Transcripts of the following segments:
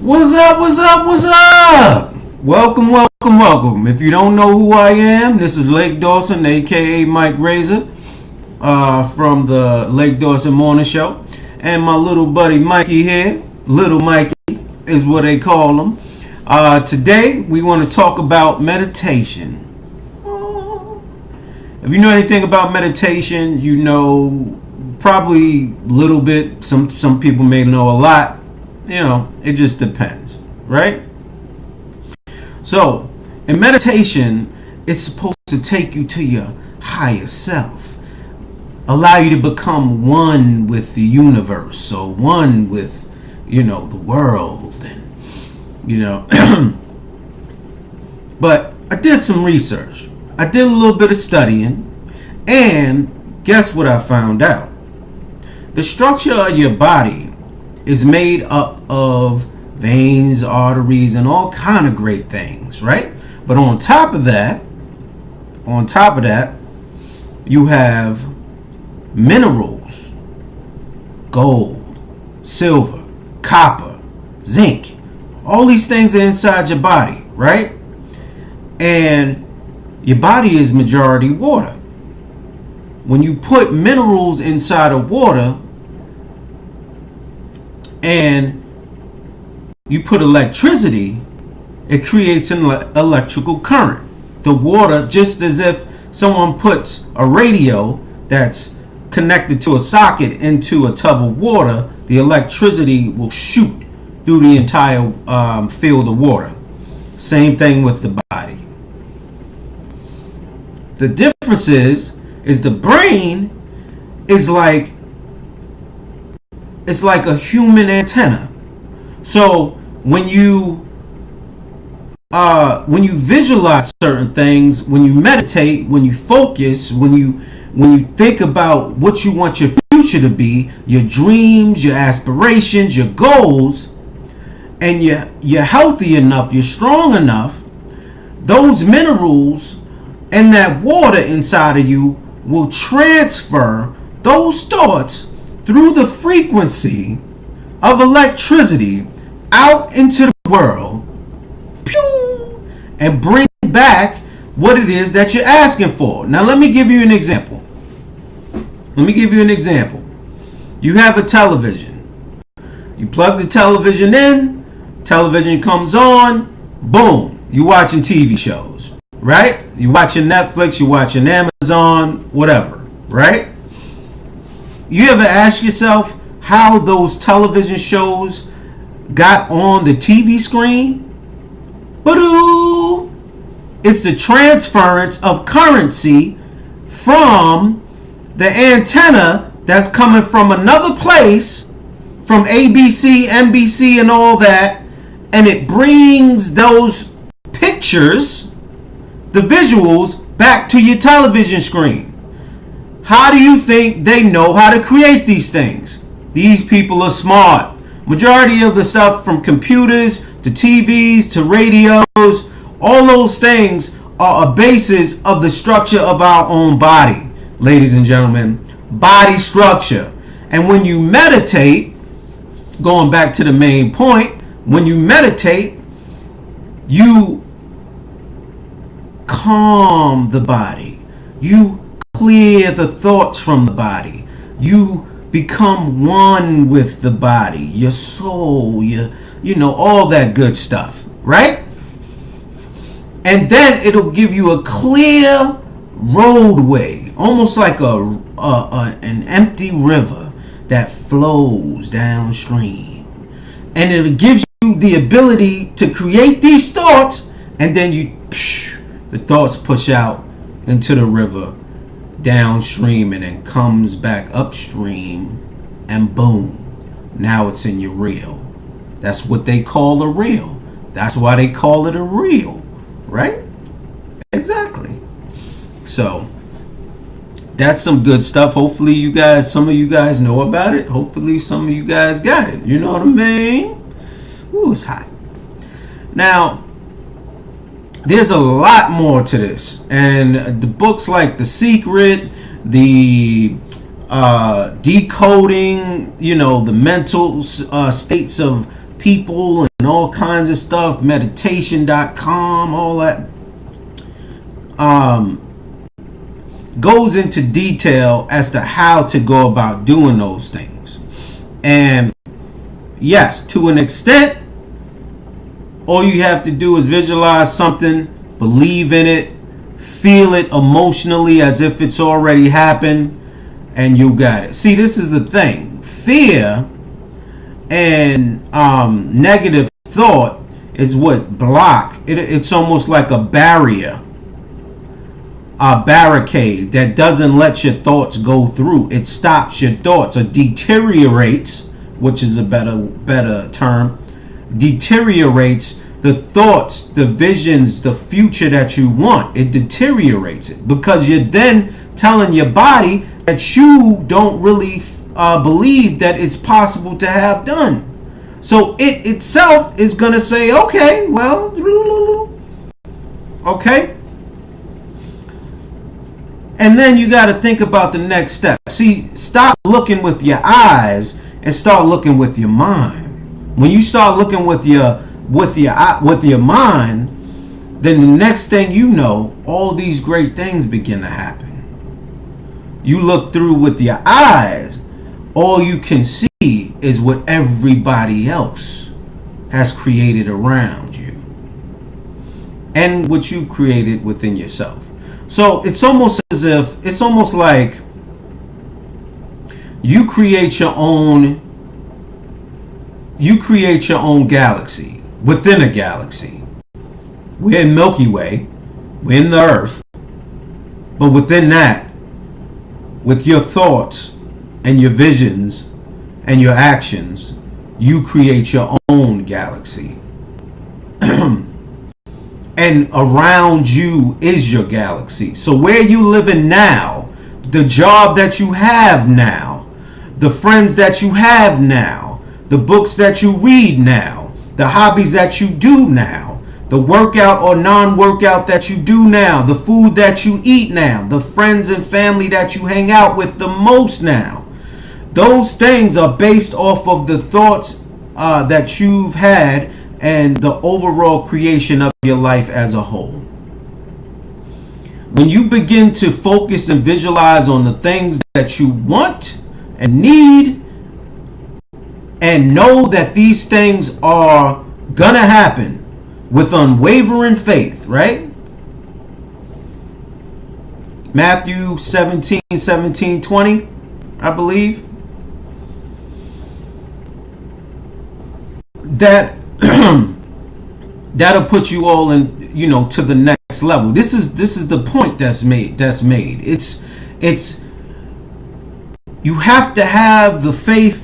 What's up? What's up? What's up? Welcome, welcome, welcome. If you don't know who I am, this is Lake Dawson, aka Mike Razor, from the Lake Dawson Morning Show, and my little buddy Mikey here. Little Mikey is what they call him. Today we want to talk about meditation. If you know anything about meditation, you know probably a little bit. Some people may know a lot. You know, it just depends, right? So, in meditation, it's supposed to take you to your higher self, allow you to become one with the universe, so one with, the world, and, But I did some research. I did a little bit of studying, and guess what I found out? The structure of your body is made up of veins, arteries, and all kind of great things, right? But on top of that, you have minerals, gold, silver, copper, zinc. All these things are inside your body, right? And your body is majority water. When you put minerals inside of water, and you put electricity, it creates an electrical current. The water, just as if someone puts a radio that's connected to a socket into a tub of water, the electricity will shoot through the entire field of water. Same thing with the body. The difference is the brain is like a human antenna. So when you visualize certain things, when you meditate, when you focus, when you think about what you want your future to be, your dreams, your aspirations, your goals, and you're healthy enough, you're strong enough, those minerals and that water inside of you will transfer those thoughts through the frequency of electricity out into the world, pew, and bring back what it is that you're asking for. Now let me give you an example. You have a television. You plug the television in, television comes on, boom, you're watching TV shows, right? You're watching Netflix, you're watching Amazon, whatever, right? You ever ask yourself how those television shows got on the TV screen? Ba-doo! It's the transference of currency from the antenna that's coming from another place, from ABC, NBC, and all that, and it brings those pictures, the visuals, back to your television screen. How do you think they know how to create these things? These people are smart. Majority of the stuff from computers to TVs to radios, all those things are a basis of the structure of our own body, ladies and gentlemen. Body structure. And when you meditate, going back to the main point, when you meditate, you calm the body. You clear the thoughts from the body. You become one with the body, your soul, all that good stuff, right? And then it'll give you a clear roadway, almost like an empty river that flows downstream. And it gives you the ability to create these thoughts, and then the thoughts push out into the river downstream, and then comes back upstream, and boom, now it's in your reel. That's what they call a reel. That's why they call it a reel, right? Exactly. So that's some good stuff. Hopefully some of you guys know about it. Hopefully some of you guys got it. You know what I mean? Ooh, it's hot. Now, there's a lot more to this, and the books like The Secret, the decoding, the mental states of people and all kinds of stuff, meditation.com, all that, goes into detail as to how to go about doing those things. And yes, to an extent, all you have to do is visualize something, believe in it, feel it emotionally as if it's already happened, and you got it. See, this is the thing. Fear and negative thought is what block it. It's almost like a barrier, a barricade that doesn't let your thoughts go through. It stops your thoughts, or deteriorates, which is a better term, deteriorates the thoughts, the visions, the future that you want. It deteriorates it because you're then telling your body that you don't really believe that it's possible to have done. So it itself is going to say, okay, well, okay. And then you got to think about the next step. See, stop looking with your eyes and start looking with your mind. When you start looking with your mind, then the next thing you know, all these great things begin to happen. You look through with your eyes, all you can see is what everybody else has created around you and what you've created within yourself. So it's almost as if, it's almost like you create your own galaxy within a galaxy. We're in Milky Way, we're in the Earth, but within that, with your thoughts and your visions and your actions, you create your own galaxy. And around you is your galaxy. So where you living now, the job that you have now, the friends that you have now, the books that you read now, the hobbies that you do now, the workout or non-workout that you do now, the food that you eat now, the friends and family that you hang out with the most now, those things are based off of the thoughts that you've had and the overall creation of your life as a whole. When you begin to focus and visualize on the things that you want and need, and know that these things are gonna happen with unwavering faith, right? Matthew 17:20, I believe. That'll put you all in, to the next level. This is the point that's made. It's you have to have the faith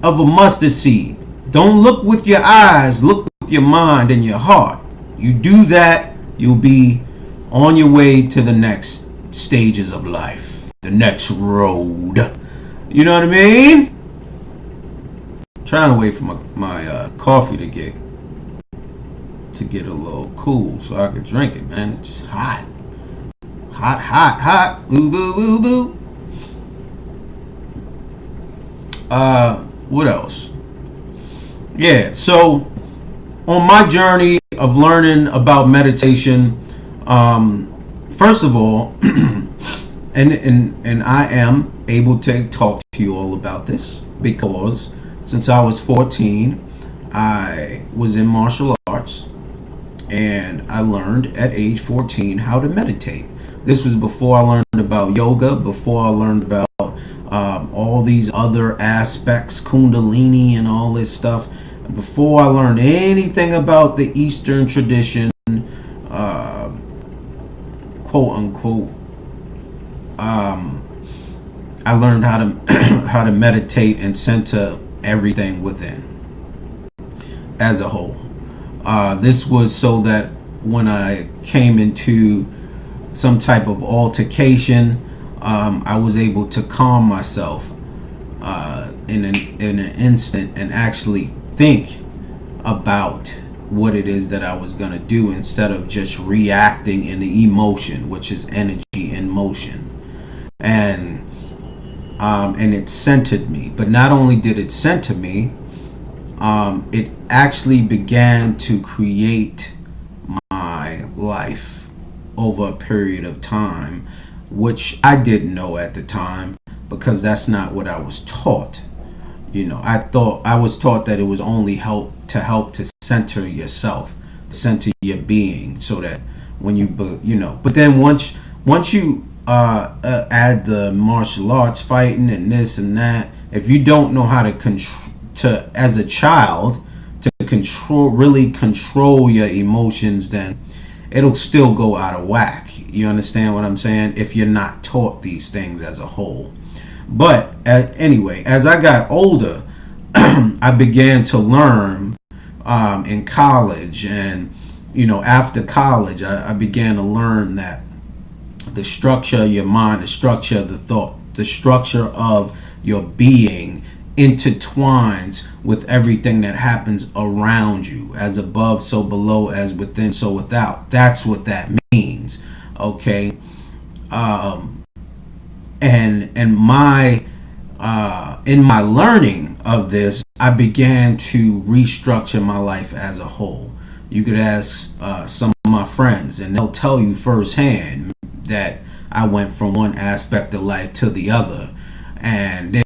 of a mustard seed. Don't look with your eyes, look with your mind and your heart. You do that, you'll be on your way to the next stages of life, the next road. You know what I mean? Trying to wait for my coffee to get a little cool so I could drink it, man. It's just hot. Boo, boo, boo, boo. What else? Yeah, so on my journey of learning about meditation, first of all, and I am able to talk to you all about this because since I was 14, I was in martial arts, and I learned at age 14 how to meditate. This was before I learned about yoga, before I learned about all these other aspects, Kundalini and all this stuff. Before I learned anything about the Eastern tradition, quote unquote, I learned how to meditate and center everything within as a whole. This was so that when I came into some type of altercation, I was able to calm myself in an instant and actually think about what it is that I was going to do instead of just reacting in the emotion, which is energy in motion. And it centered me. But not only did it center me, it actually began to create my life over a period of time, which I didn't know at the time because that's not what I was taught. I was taught that it was only help to center yourself, center your being, so that when but then once you add the martial arts fighting and this and that, if you don't know how to as a child, to really control your emotions, then it'll still go out of whack. You understand what I'm saying? If you're not taught these things as a whole. But anyway, as I got older, I began to learn in college, and after college, I began to learn that the structure of your mind, the structure of the thought, the structure of your being intertwines with everything that happens around you. As above, so below; as within, so without. That's what that means. Okay. And my in my learning of this, I began to restructure my life as a whole. You could ask some of my friends, and they'll tell you firsthand that I went from one aspect of life to the other, and